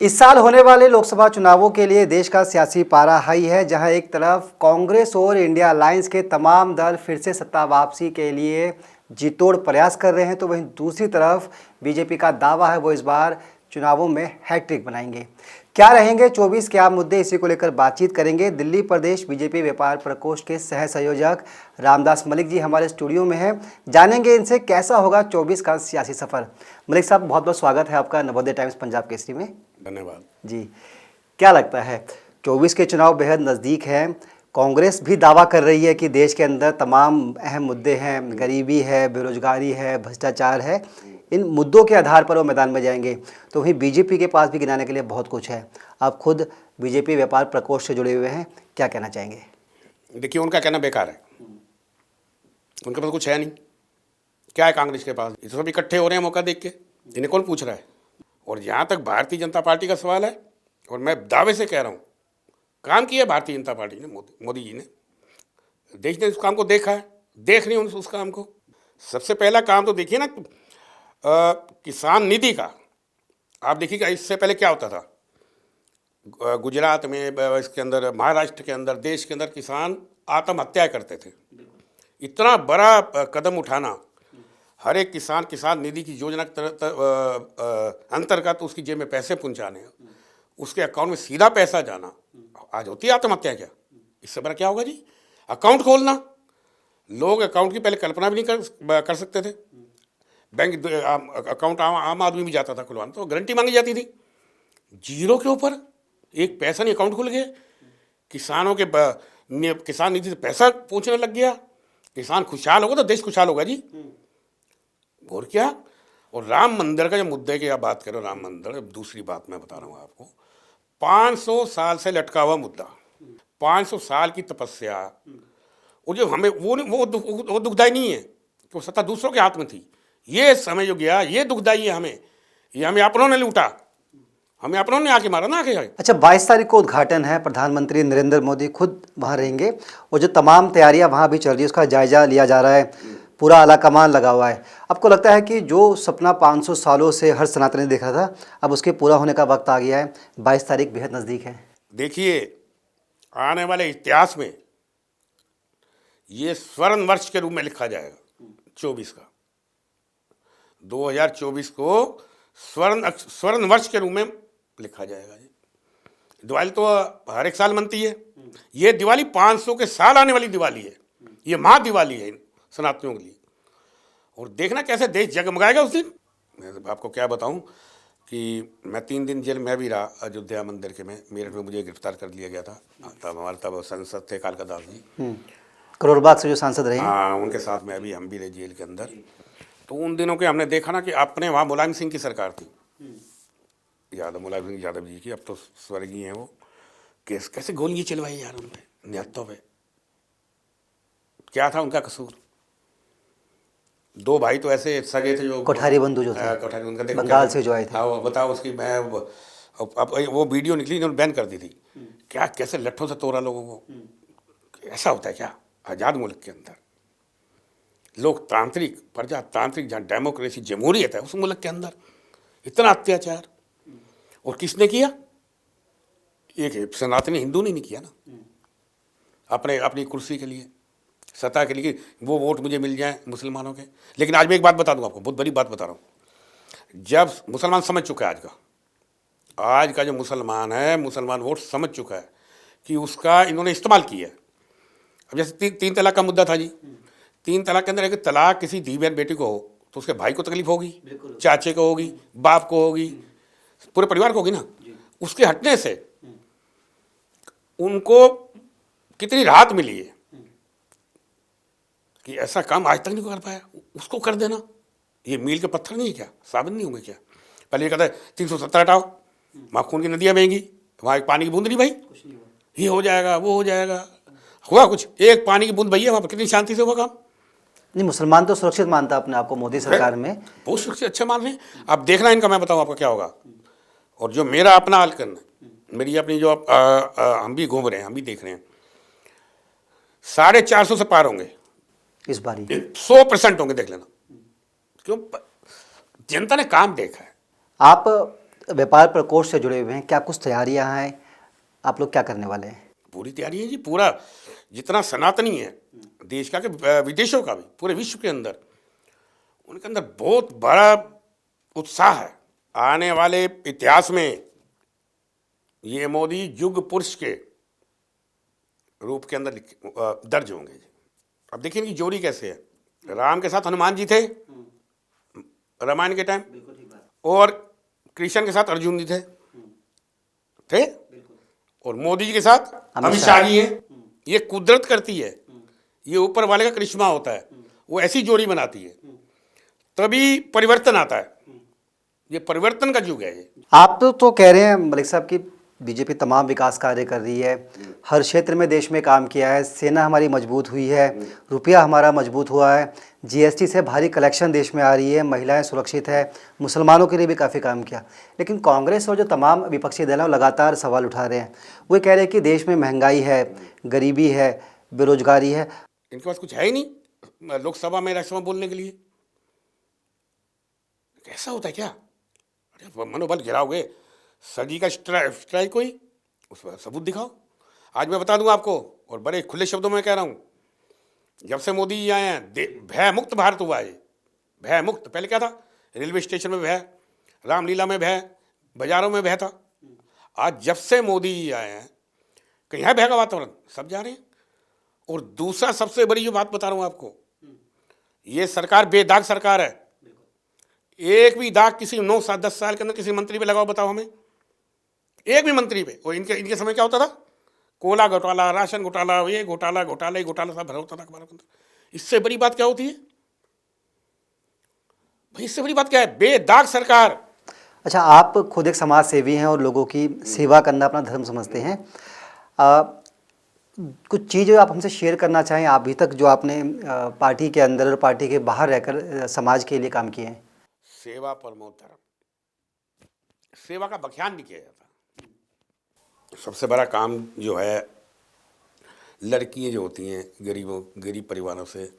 इस साल होने वाले लोकसभा चुनावों के लिए देश का सियासी पारा हाई है, जहां एक तरफ कांग्रेस और इंडिया अलायंस के तमाम दल फिर से सत्ता वापसी के लिए जीतोड़ प्रयास कर रहे हैं, तो वहीं दूसरी तरफ बीजेपी का दावा है वो इस बार चुनावों में हैट्रिक बनाएंगे। क्या रहेंगे 24 के आम मुद्दे, इसी को लेकर बातचीत करेंगे। दिल्ली प्रदेश बीजेपी व्यापार प्रकोष्ठ के सह संयोजक रामदास मलिक जी हमारे स्टूडियो में हैं। जानेंगे इनसे कैसा होगा 24 का सियासी सफर। मलिक साहब, बहुत बहुत स्वागत है आपका नवोदय टाइम्स पंजाब केसरी में। धन्यवाद जी, क्या लगता है 24 के चुनाव बेहद नज़दीक हैं। कांग्रेस भी दावा कर रही है कि देश के अंदर तमाम अहम मुद्दे हैं, गरीबी है, बेरोजगारी है, भ्रष्टाचार है। इन मुद्दों के आधार पर वो मैदान में जाएंगे। तो वहीं बीजेपी के पास भी गिनाने के लिए बहुत कुछ है। आप खुद बीजेपी व्यापार प्रकोष्ठ से जुड़े हुए हैं, क्या कहना चाहेंगे? देखिए, उनका कहना बेकार है। उनके पास कुछ है नहीं। क्या है कांग्रेस के पास? ये तो सब इकट्ठे हो रहे हैं मौका देख के। इन्हें कौन पूछ रहा है? और जहाँ तक भारतीय जनता पार्टी का सवाल है, और मैं दावे से कह रहा हूँ, काम किया भारतीय जनता पार्टी ने, मोदी जी ने। देश ने उस काम को देखा है, देख रही उस काम को। सबसे पहला काम तो देखिए ना, किसान निधि का। आप देखिएगा इससे पहले क्या होता था। गुजरात में, इसके अंदर, महाराष्ट्र के अंदर, देश के अंदर किसान आत्महत्या करते थे। इतना बड़ा कदम उठाना, हर एक किसान निधि की योजना के अंतर्गत उसकी जेब में पैसे पहुंचाने, उसके अकाउंट में सीधा पैसा जाना, आज होती है आत्महत्या क्या? इससे बड़ा क्या होगा जी? अकाउंट खोलना। लोग अकाउंट की पहले कल्पना भी नहीं कर सकते थे। बैंक अकाउंट आम आदमी भी जाता था खुलवाना, तो गारंटी मांगी जाती थी। जीरो के ऊपर एक पैसा नहीं, अकाउंट खुल गए। किसानों के किसान निधि से पैसा पहुंचने लग गया। किसान खुशहाल होगा तो देश खुशहाल होगा जी। और क्या? और राम मंदिर का जो मुद्दे की आप बात करो, राम मंदिर, दूसरी बात मैं बता रहा हूँ आपको। 500 साल से लटका हुआ मुद्दा, 500 साल की तपस्या, और जो हमें वो दुखदाई नहीं है कि वो सत्ता दूसरों के हाथ में थी। ये समय जो गया, ये दुखदाई है हमें। ये हमें अपनों ने लूटा, हमें अपनों ने आके मारा ना आके। अच्छा, 22 तारीख को उद्घाटन है, प्रधानमंत्री नरेंद्र मोदी खुद वहाँ रहेंगे और जो तमाम तैयारियां वहाँ भी चल रही है उसका जायजा लिया जा रहा है। पूरा आला कमान लगा हुआ है। आपको लगता है कि जो सपना 500 सालों से हर सनातनी देख रहा था, अब उसके पूरा होने का वक्त आ गया है? 22 तारीख बेहद नज़दीक है। देखिए, आने वाले इतिहास में ये स्वर्ण वर्ष के रूप में लिखा जाएगा 24 का। 2024 को स्वर्ण वर्ष के रूप में लिखा जाएगा जी। दिवाली तो हर एक साल मनती है। ये दिवाली 500 के साल आने वाली दिवाली है। ये महा दिवाली है सनातनियों के लिए। और देखना कैसे देश जगमगाएगा उस दिन। मैं आपको क्या बताऊं कि मैं 3 दिन जेल में भी रहा। अयोध्या मंदिर के में मेरठ में मुझे गिरफ्तार कर लिया गया था। तब हमारे सांसद थे कालका दास जी, करोड़बाग से जो सांसद रहे हैं। हाँ, उनके साथ में अभी हम भी रहे जेल के अंदर। तो उन दिनों के हमने देखा ना कि अपने वहाँ मुलायम सिंह की सरकार थी, यादव, मुलायम सिंह यादव जी की, अब तो स्वर्गीय हैं वो। कैसे गोलियाँ चलवाई यार उन पे, निहत्तों पे। क्या था उनका कसूर? 2 भाई तो ऐसे सगे थे जो कोठारी बंधु जो थे, कोठारी, उनका बंगाल से जो आए थे। हाँ, वो बताओ उसकी। मैं अब वो वीडियो निकली, इन्होंने बैन कर दी थी। क्या कैसे लट्ठों से तोड़ा लोगों को। ऐसा होता है क्या आज़ाद मुल्क के अंदर? लोकतांत्रिक, प्रजातांत्रिक, जहाँ डेमोक्रेसी, जमहूरियत है, उस मुल्क के अंदर इतना अत्याचार। और किसने किया? एक सनातनी हिंदू ने नहीं किया ना, अपनी कुर्सी के लिए, सत्ता के लिए, वो वोट मुझे मिल जाए मुसलमानों के। लेकिन आज मैं एक बात बता दूं आपको, बहुत बड़ी बात बता रहा हूँ। जब मुसलमान समझ चुका है, आज का जो मुसलमान है, मुसलमान वोट समझ चुका है कि उसका इन्होंने इस्तेमाल किया है। अब जैसे 3 तलाक का मुद्दा था जी। 3 तलाक के अंदर अगर तलाक किसी धी बहन बेटी को हो तो उसके भाई को तकलीफ होगी, चाचे को होगी, बाप को होगी, पूरे परिवार को होगी ना। उसके हटने से उनको कितनी राहत मिली है कि ऐसा काम आज तक नहीं कर पाया, उसको कर देना। ये मील के पत्थर नहीं है क्या? साबित नहीं होंगे क्या? पहले ये कहता है 370 हटाओ, वहाँ खून की नदियाँ बहेंगी, वहाँ एक पानी की बूंद नहीं भाई, ये हो जाएगा, वो हो जाएगा। हुआ कुछ? एक पानी की बूंद भैया, वहाँ पर कितनी शांति से हुआ काम। नहीं, मुसलमान तो सुरक्षित मानता अपने आप को मोदी सरकार में, बहुत सुरक्षित, अच्छा मान रहे हैं। अब देखना इनका, मैं बताऊँ आपको क्या होगा। और जो मेरा अपना हाल करना, मेरी अपनी जो हम भी घूम रहे हैं, हम भी देख रहे हैं, 450 से पार होंगे इस बारी 100% होंगे, देख लेना। क्यों? जनता ने काम देखा है। आप व्यापार प्रकोष्ठ से जुड़े हुए हैं, क्या कुछ तैयारियां हैं? आप लोग क्या करने वाले हैं? पूरी तैयारी है जी। पूरा जितना सनातनी है देश का, कि विदेशों का भी, पूरे विश्व के अंदर, उनके अंदर बहुत बड़ा उत्साह है। आने वाले इतिहास में ये मोदी युग पुरुष के रूप के अंदर दर्ज होंगे जी। अब देखिए इनकी जोड़ी कैसे है। राम के साथ हनुमान जी थे रामायण के टाइम, और कृष्ण के साथ अर्जुन जी थे, और मोदी जी के साथ अमित शाह जी हैं। ये कुदरत करती है, ये ऊपर वाले का करिश्मा होता है, वो ऐसी जोड़ी बनाती है, तभी परिवर्तन आता है। ये परिवर्तन का युग है ये। आप तो कह रहे हैं मलिक साहब की बीजेपी तमाम विकास कार्य कर रही है, हर क्षेत्र में देश में काम किया है, सेना हमारी मजबूत हुई है, रुपया हमारा मजबूत हुआ है, जीएसटी से भारी कलेक्शन देश में आ रही है, महिलाएं सुरक्षित है, मुसलमानों के लिए भी काफ़ी काम किया। लेकिन कांग्रेस और जो तमाम विपक्षी दल हैं वो लगातार सवाल उठा रहे हैं। वो कह रहे हैं कि देश में महंगाई है, गरीबी है, बेरोजगारी है। इनके पास कुछ है ही नहीं लोकसभा में, राज्यसभा बोलने के लिए। कैसा होता है क्या? अरे मनोबल गिराओगे, सगी का स्ट्राइक कोई, उस पर सबूत दिखाओ। आज मैं बता दूं आपको, और बड़े खुले शब्दों में कह रहा हूं, जब से मोदी जी आए हैं भय मुक्त भारत हुआ है। भय मुक्त। पहले क्या था? रेलवे स्टेशन में भय, रामलीला में भय, बाजारों में भय था। आज जब से मोदी जी आए हैं, कहीं है भय का वातावरण? सब जा रहे हैं। और दूसरा सबसे बड़ी जो बात बता रहा हूं आपको, ये सरकार बेदाग सरकार है। एक भी दाग किसी 9-10 साल के अंदर किसी मंत्री पे लगाओ, बताओ हमें, एक भी मंत्री पे। और इनके समय क्या होता था? कोला घोटाला, राशन घोटाला, ये घोटाला घोटाला ही घोटाला सब भरा होता था अखबारों के अंदर। इससे बड़ी बात क्या होती है भाई? इससे बड़ी बात क्या है? बेदाग सरकार। अच्छा, आप खुद एक समाज सेवी हैं और लोगों की सेवा करना अपना धर्म समझते हैं। कुछ चीज़ें आप हमसे शेयर करना चाहें अभी तक जो आपने पार्टी के अंदर और पार्टी के बाहर रहकर समाज के लिए काम किए हैं? सेवा परमो धर्म। सेवा का बख्यान नहीं किया जाता। सबसे बड़ा काम जो है, लड़कियां जो होती हैं गरीब परिवारों से,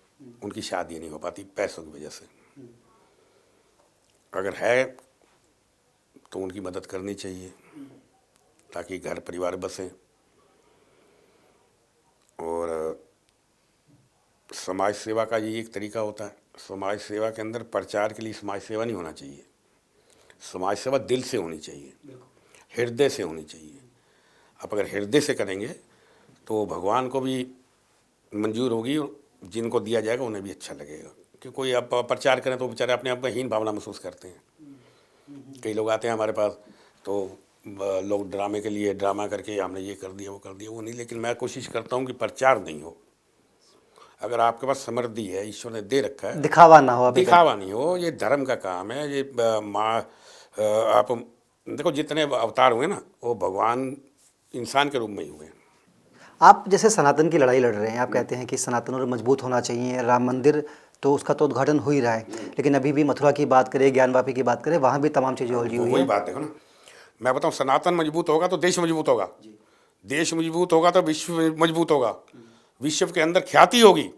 उनकी शादी नहीं हो पाती पैसों की वजह से। अगर है तो उनकी मदद करनी चाहिए ताकि घर परिवार बसें। और समाज सेवा का ये एक तरीका होता है। समाज सेवा के अंदर प्रचार के लिए समाज सेवा नहीं होना चाहिए। समाज सेवा दिल से होनी चाहिए, हृदय से होनी चाहिए। आप अगर हृदय से करेंगे तो भगवान को भी मंजूर होगी, और जिनको दिया जाएगा उन्हें भी अच्छा लगेगा। कि कोई आप प्रचार करें तो बेचारे अपने आप में हीन भावना महसूस करते हैं। कई लोग आते हैं हमारे पास, तो लोग ड्रामे के लिए ड्रामा करके हमने ये कर दिया वो कर दिया, वो नहीं। लेकिन मैं कोशिश करता हूँ कि प्रचार नहीं हो। अगर आपके पास समृद्धि है, ईश्वर ने दे रखा है, दिखावा ना हो। दिखावा नहीं हो। ये धर्म का काम है। ये आप देखो, जितने अवतार हुए ना, वो भगवान इंसान के रूप में ही हुए हैं। आप जैसे सनातन की लड़ाई लड़ रहे हैं, आप कहते हैं कि सनातन और मजबूत होना चाहिए। राम मंदिर तो उसका तो उद्घाटन हो ही रहा है, लेकिन अभी भी मथुरा की बात करें, ज्ञानवापी की बात करें, वहाँ भी तमाम चीज़ें उलझी हुई वही हैं। बात देखो ना, मैं बताऊँ, सनातन मजबूत होगा तो देश मजबूत होगा, देश मजबूत होगा तो विश्व मजबूत होगा, विश्व के अंदर ख्याति होगी।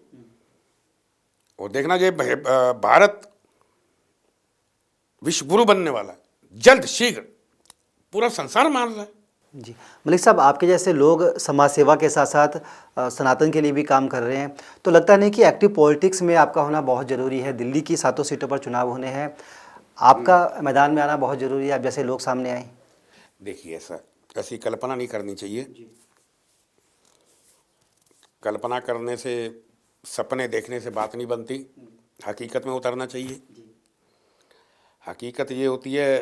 और देखना, ये भारत विश्व गुरु बनने वाला है, जल्द शीघ्र पूरा संसार मान रहा है। जी मलिक साहब, आपके जैसे लोग समाज सेवा के साथ साथ सनातन के लिए भी काम कर रहे हैं, तो लगता नहीं कि एक्टिव पॉलिटिक्स में आपका होना बहुत ज़रूरी है? दिल्ली की 7 सीटों पर चुनाव होने हैं, आपका मैदान में आना बहुत ज़रूरी है। आप जैसे लोग सामने आए। देखिए, ऐसी कल्पना नहीं करनी चाहिए। कल्पना करने से, सपने देखने से बात नहीं बनती। हकीकत में उतरना चाहिए। हकीकत ये होती है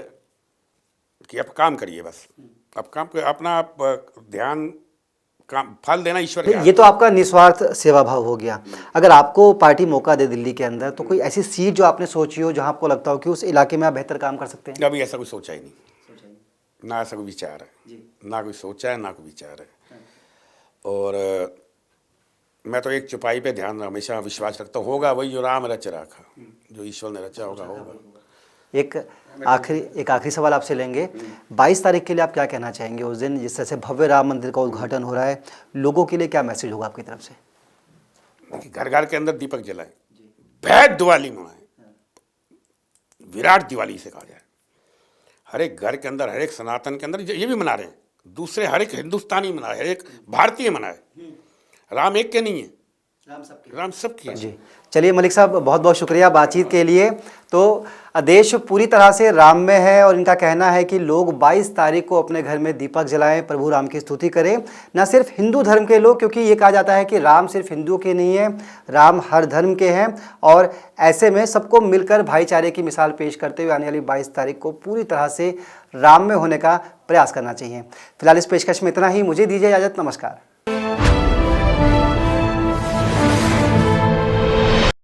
कि आप काम करिए बस। अब काम अपना आप ध्यान, काम फल देना ईश्वर के हाथ ये तो आपका निस्वार्थ सेवा भाव हो गया। अगर आपको पार्टी मौका दे दिल्ली के अंदर, तो कोई ऐसी सीट जो आपने सोची हो जहां आपको लगता हो कि उस इलाके में आप बेहतर काम कर सकते हैं? अभी ऐसा कोई सोचा ही नहीं, ना ऐसा कोई विचार है, ना कोई सोचा है, ना कोई विचार है। और मैं तो एक चुपाई पे ध्यान हमेशा विश्वास रखता हूँ, होगा वही जो राम रच रखा, जो ईश्वर ने रचा होगा। एक आखिरी सवाल आपसे लेंगे। 22 तारीख के लिए आप क्या कहना चाहेंगे? उस दिन जिस तरह से भव्य राम मंदिर का उद्घाटन हो रहा है, लोगों के लिए क्या मैसेज होगा आपकी तरफ से? घर घर के अंदर दीपक जलाएं, भैद दिवाली मनाएं, विराट दिवाली से कहा जाए। हर एक घर के अंदर, हर एक सनातन के अंदर ये भी मना रहे हैं, दूसरे हर एक हिंदुस्तानी मना है, हर एक भारतीय मना है। राम एक के नहीं है, राम सबकी है। जी चलिए मलिक साहब, बहुत बहुत शुक्रिया बातचीत के लिए। तो देश पूरी तरह से राम में है और इनका कहना है कि लोग 22 तारीख को अपने घर में दीपक जलाएं, प्रभु राम की स्तुति करें। न सिर्फ हिंदू धर्म के लोग, क्योंकि ये कहा जाता है कि राम सिर्फ हिंदुओं के नहीं है, राम हर धर्म के हैं, और ऐसे में सबको मिलकर भाईचारे की मिसाल पेश करते हुए आने वाली 22 तारीख को पूरी तरह से राम में होने का प्रयास करना चाहिए। फिलहाल इस पेशकश में इतना ही, मुझे दीजिए इजाज़त, नमस्कार।